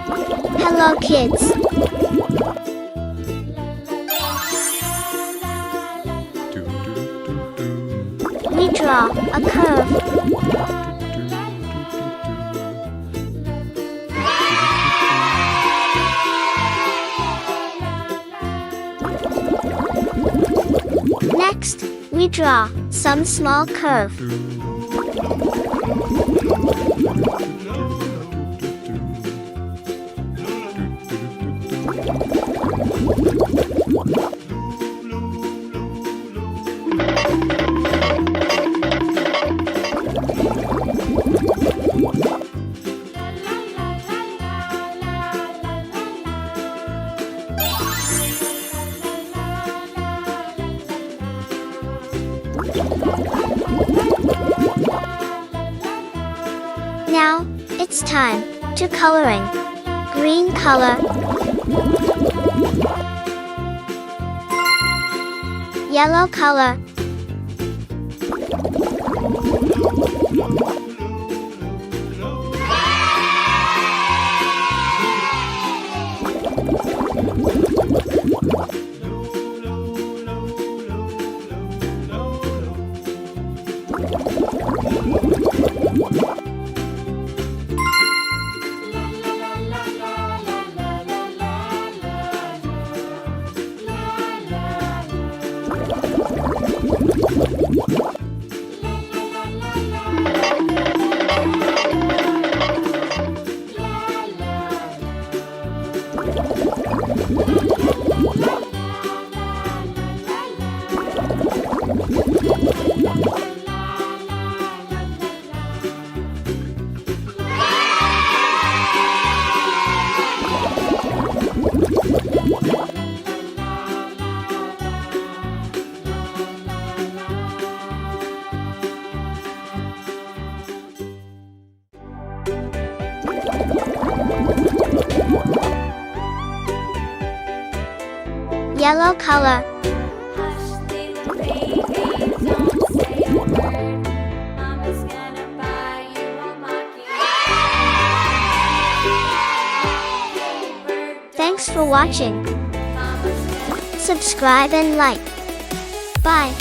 Hello kids. We draw a curve. Next, we draw some small curve. Now, it's time to coloring. Green color, yellow color, yellow color, Hush, little baby, don't say a word. Mama's gonna buy you a mockingbird. Thanks for watching. Mama's gonna Subscribe and like. Bye.